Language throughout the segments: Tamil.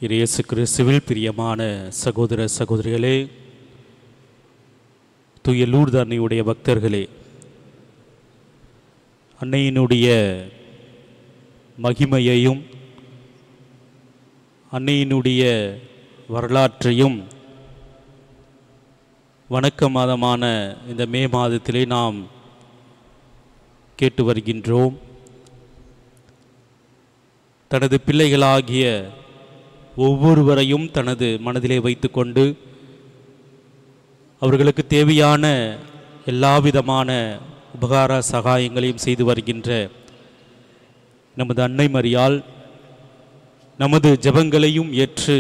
இயேசு கிறிஸ்துவில் பிரியமான சகோதர சகோதரிகளே, தூய லூர்து அன்னையுடைய பக்தர்களே, அன்னையினுடைய மகிமையையும் அன்னையினுடைய வரலாற்றையும் வணக்க மாதமான இந்த மே மாதத்திலே நாம் கேட்டு வருகின்றோம். தனது பிள்ளைகளாகிய ஒவ்வொருவரையும் தனது மனதிலே வைத்து கொண்டு அவர்களுக்கு தேவையான எல்லாவிதமான உபகார சகாயங்களையும் செய்து வருகின்ற நமது அன்னை மரியாள் நமது ஜெபங்களையும் ஏற்று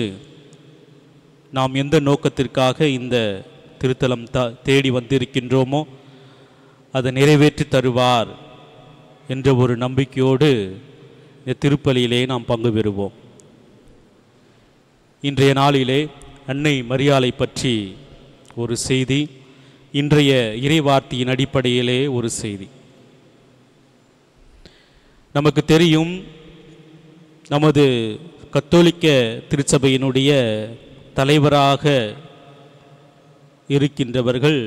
நாம் எந்த நோக்கத்திற்காக இந்த திருத்தலம் தேடி வந்திருக்கின்றோமோ அதை நிறைவேற்றி தருவார் என்ற ஒரு நம்பிக்கையோடு இந்த திருப்பலியிலே நாம் பங்கு பெறுவோம். இன்றைய நாளிலே அன்னை மரியாளை பற்றி ஒரு செய்தி, இன்றைய இறைவார்த்தையின் அடிப்படையிலே ஒரு செய்தி. நமக்கு தெரியும், நமது கத்தோலிக்க திருச்சபையினுடைய தலைவராக இருக்கின்றவர்கள்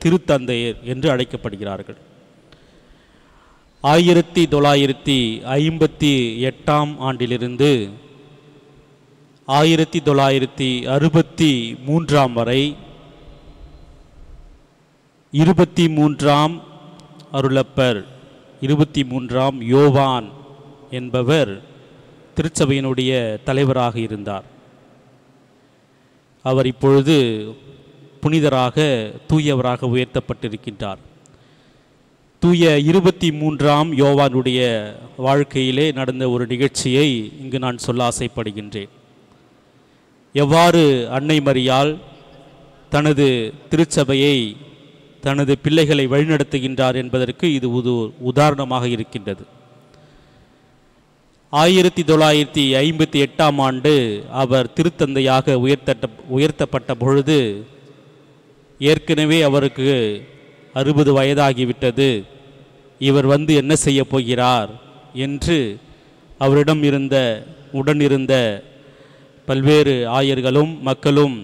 திருத்தந்தையர் என்று அழைக்கப்படுகிறார்கள். 1958 ஆண்டிலிருந்து 1963 வரை 23ஆம் அருளப்பர் 23ஆம் யோவான் என்பவர் திருச்சபையினுடைய தலைவராக இருந்தார். அவர் இப்பொழுது புனிதராக தூயவராக உயர்த்தப்பட்டிருக்கின்றார். தூய 23ஆம் யோவானுடைய வாழ்க்கையிலே நடந்த ஒரு நிகழ்ச்சியை இங்கு நான் சொல்ல ஆசைப்படுகின்றேன். எவ்வாறு அன்னை மரியாள் தனது திருச்சபையை, தனது பிள்ளைகளை வழிநடத்துகின்றார் என்பதற்கு இது உதாரணமாக இருக்கின்றது. 1958ஆம் ஆண்டு அவர் திருத்தந்தையாக உயர்த்தப்பட்ட பொழுது ஏற்கனவே அவருக்கு 60 வயதாகிவிட்டது. இவர் வந்து என்ன செய்ய போகிறார் என்று அவரிடம் உடனிருந்த பல்வேறு ஆயர்களும் மக்களும்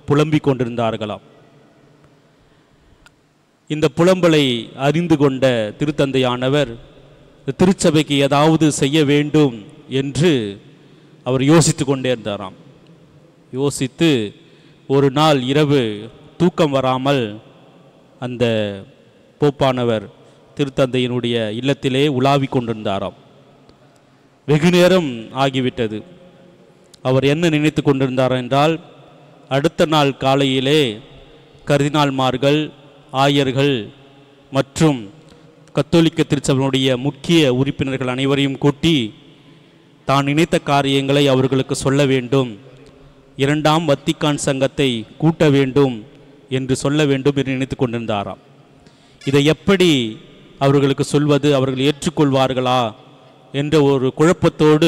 புலம்பிக் கொண்டிருந்தார்களாம். இந்த புலம்பலை அறிந்து கொண்ட திருத்தந்தையானவர் திருச்சபைக்கு ஏதாவது செய்ய வேண்டும் என்று அவர் யோசித்து கொண்டே இருந்தாராம். யோசித்து ஒரு நாள் இரவு தூக்கம் வராமல் அந்த போப்பானவர் திருத்தந்தையினுடைய இல்லத்திலே உலாவிக் கொண்டிருந்தாராம். வெகு நேரம் ஆகிவிட்டது. அவர் என்ன நினைத்து கொண்டிருந்தார் என்றால், அடுத்த நாள் காலையிலே கர்தினால்மார்கள், ஆயர்கள் மற்றும் கத்தோலிக்க திருச்சபையினுடைய முக்கிய உறுப்பினர்கள் அனைவரையும் கூட்டி தான் நினைத்த காரியங்களை அவர்களுக்கு சொல்ல வேண்டும், 2ஆம் வத்திக்கான் சங்கத்தை கூட்ட வேண்டும் என்று சொல்ல வேண்டும் என்று நினைத்து கொண்டிருந்தாராம். இதை எப்படி அவர்களுக்கு சொல்வது, அவர்கள் ஏற்றுக்கொள்வார்களா என்ற ஒரு குழப்பத்தோடு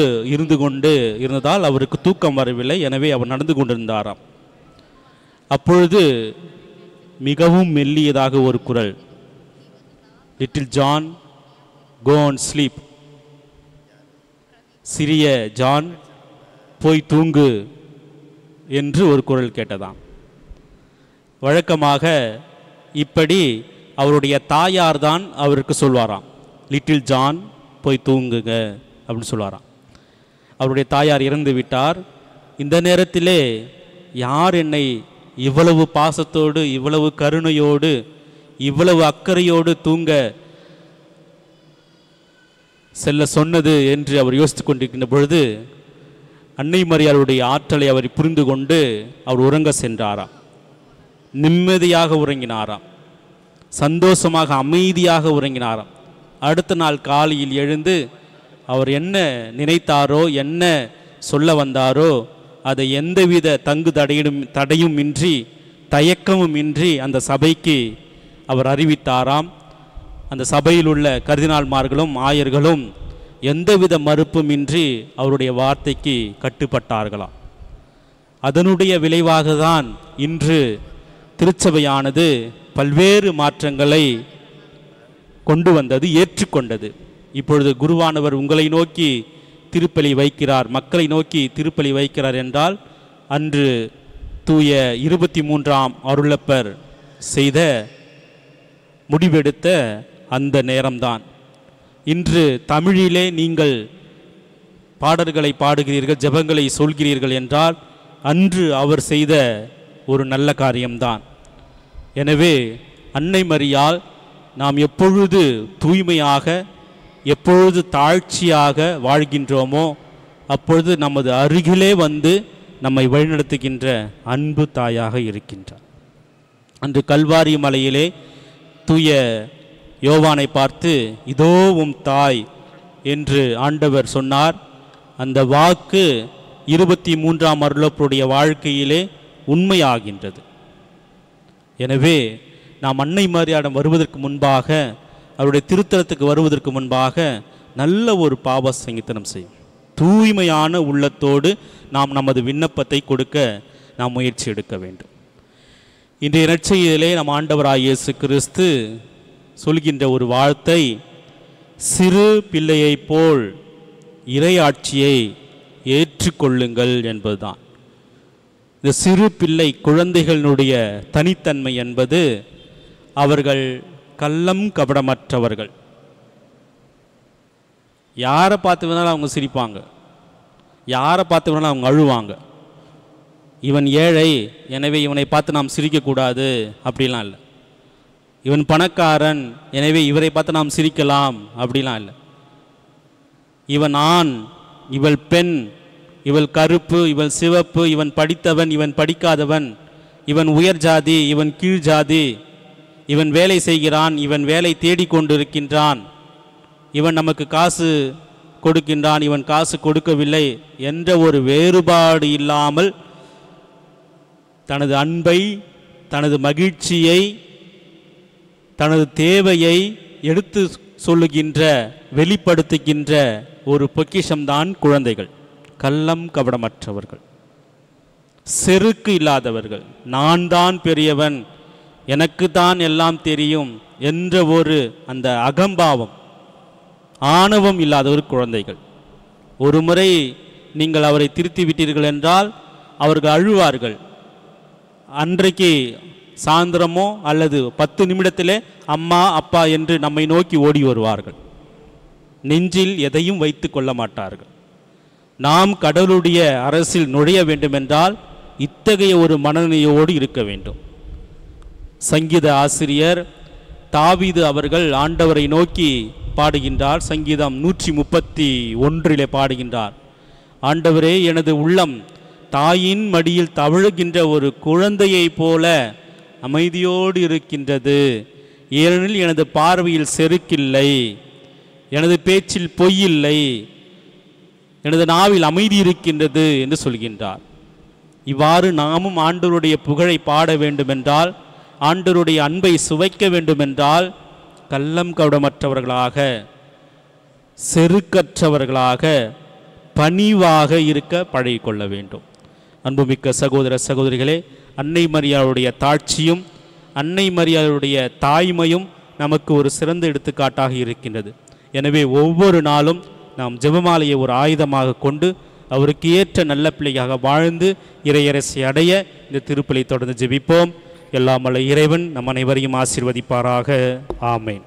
இருந்ததால் அவருக்கு தூக்கம் வரவில்லை. எனவே அவர் நடந்து கொண்டிருந்தாராம். அப்பொழுது மிகவும் மெல்லியதாக ஒரு குரல், little John go on sleep, சிறிய ஜான் போய் தூங்கு என்று ஒரு குரல் கேட்டதாம். வழக்கமாக இப்படி அவருடைய தாயார் தான் அவருக்கு சொல்வாராம், லிட்டில் ஜான் போய் தூங்குங்க அப்படின்னு சொல்வாராம். அவருடைய தாயார் இறந்து விட்டார். இந்த நேரத்திலே யார் என்னை இவ்வளவு பாசத்தோடு, இவ்வளவு கருணையோடு, இவ்வளவு அக்கறையோடு தூங்க செல்ல சொன்னது என்று அவர் யோசித்து கொண்டிருக்கின்ற பொழுது அன்னை மரியாளுடைய ஆற்றலை அவர் புரிந்து கொண்டு அவர் உறங்க சென்றாராம். நிம்மதியாக உறங்கினாராம், சந்தோஷமாக அமைதியாக உறங்கினாராம். அடுத்த நாள் காலையில் எழுந்து அவர் என்ன நினைத்தாரோ, என்ன சொல்ல வந்தாரோ அதை எந்தவித தடையும் இன்றி, தயக்கமும் இன்றி அந்த சபைக்கு அவர் அறிவித்தாராம். அந்த சபையில் உள்ள கர்தினால்மார்களும் ஆயர்களும் எந்தவித மறுப்பும் இன்றி அவருடைய வார்த்தைக்கு கட்டுப்பட்டார்களாம். அதனுடைய விளைவாக தான் இன்று திருச்சபையானது பல்வேறு மாற்றங்களை கொண்டு வந்தது, ஏற்றுக்கொண்டது. இப்பொழுது குருவானவர் உங்களை நோக்கி திருப்பலி வைக்கிறார், மக்களை நோக்கி திருப்பலி வைக்கிறார் என்றால் அன்று தூய 23ஆம் அருளப்பர் செய்த முடிவெடுத்த அந்த நேரம்தான். இன்று தமிழிலே நீங்கள் பாடல்களை பாடுகிறீர்கள், ஜெபங்களை சொல்கிறீர்கள் என்றால் அன்று அவர் செய்த ஒரு நல்ல காரியம்தான். எனவே அன்னை மரியாள் நாம் எப்பொழுது தூய்மையாக, எப்பொழுது தாழ்ச்சியாக வாழ்கின்றோமோ அப்பொழுது நமது அருகிலே வந்து நம்மை வழிநடத்துகின்ற அன்பு தாயாக இருக்கின்றார். அன்று கல்வாரி மலையிலே தூய யோவானை பார்த்து இதோ உம் தாய் என்று ஆண்டவர் சொன்னார். அந்த வாக்கு 23ஆம் அருளப்பருடைய வாழ்க்கையிலே உண்மையாகின்றது. எனவே நாம் அன்னை மரியாளிடம் வருவதற்கு முன்பாக, அவருடைய திருத்தலத்துக்கு வருவதற்கு முன்பாக நல்ல ஒரு பாவ சங்கீதனம் செய்யும். தூய்மையான உள்ளத்தோடு நாம் நமது விண்ணப்பத்தை கொடுக்க நாம் முயற்சி எடுக்க வேண்டும். இன்றைய நற்செய்தியிலே நம் ஆண்டவராகிய இயேசு கிறிஸ்து சொல்கின்ற ஒரு வார்த்தை, சிறு பிள்ளையைப் போல் இறையாட்சியை ஏற்றுக்கொள்ளுங்கள் என்பதுதான். இந்த சிறு பிள்ளை குழந்தைகளுடைய தனித்தன்மை என்பது அவர்கள் கள்ளம் கபடமற்றவர்கள். யாரை பார்த்து வேணாலும் அவங்க சிரிப்பாங்க, யாரை பார்த்து வேணாலும் அவங்க அழுவாங்க. இவன் ஏழை, எனவே இவனை பார்த்து நாம் சிரிக்கக்கூடாது அப்படிலாம் இல்லை. இவன் பணக்காரன், எனவே இவரை பார்த்து நாம் சிரிக்கலாம் அப்படிலாம் இல்லை. இவன் ஆண், இவள் பெண், இவள் கருப்பு, இவள் சிவப்பு, இவன் படித்தவன், இவன் படிக்காதவன், இவன் உயர் ஜாதி, இவன் கீழ் ஜாதி, இவன் வேலை செய்கிறான், இவன் வேலை தேடிக்கொண்டிருக்கின்றான், இவன் நமக்கு காசு கொடுக்கின்றான், இவன் காசு கொடுக்கவில்லை என்ற ஒரு வேறுபாடு இல்லாமல் தனது அன்பை, தனது மகிழ்ச்சியை, தனது தேவையை எடுத்து சொல்லுகின்ற, வெளிப்படுத்துகின்ற ஒரு பொக்கிஷம்தான் குழந்தைகள். கள்ளம் கபடமற்றவர்கள், செருக்கு இல்லாதவர்கள், நான் தான் பெரியவன், எனக்கு தான் எல்லாம் தெரியும் என்ற ஒரு அந்த அகம்பாவம், ஆணவம் இல்லாத ஒரு குழந்தைகள். ஒரு முறை நீங்கள் அவரை திருத்தி விட்டீர்கள் என்றால் அவர்கள் அழுவார்கள். அன்றைக்கு சாயந்தரமோ அல்லது 10 நிமிடத்திலே அம்மா அப்பா என்று நம்மை நோக்கி ஓடி வருவார்கள். நெஞ்சில் எதையும் வைத்து கொள்ள மாட்டார்கள். நாம் கடவுளுடைய அரசில் நுழைய வேண்டுமென்றால் இத்தகைய ஒரு மனநிலையோடு இருக்க வேண்டும். சங்கீத ஆசிரியர் தாவீது அவர்கள் ஆண்டவரை நோக்கி பாடுகின்றார். சங்கீதம் 131 பாடுகின்றார், ஆண்டவரே, எனது உள்ளம் தாயின் மடியில் தவழுகின்ற ஒரு குழந்தையைப் போல அமைதியோடு இருக்கின்றது. ஏனெனில் எனது பார்வையில் செருக்கில்லை, எனது பேச்சில் பொய்யில்லை, எனது நாவில் அமைதி இருக்கின்றது என்று சொல்கின்றார். இவ்வாறு நாமும் ஆண்டவருடைய புகழை பாட வேண்டுமென்றால், ஆண்டவருடைய அன்பை சுவைக்க வேண்டுமென்றால் கள்ளம் கபடமற்றவர்களாக, செருக்கற்றவர்களாக, பணிவாக இருக்க பழகிக்கொள்ள வேண்டும். அன்புமிக்க சகோதர சகோதரிகளே, அன்னை மரியாளுடைய தாட்சியும் அன்னை மரியாளுடைய தாய்மையும் நமக்கு ஒரு சிறந்த எடுத்துக்காட்டாக இருக்கின்றது. எனவே ஒவ்வொரு நாளும் நாம் ஜெபமாலையை ஒரு ஆயுதமாக கொண்டு அவருக்கு ஏற்ற நல்ல பிள்ளையாக வாழ்ந்து இறையரசை அடைய இந்த திருப்பலியை தொடர்ந்து ஜெபிப்போம். எல்லாம் வல்ல இறைவன் நம் அனைவரையும் ஆசீர்வதிப்பாராக. ஆமேன்.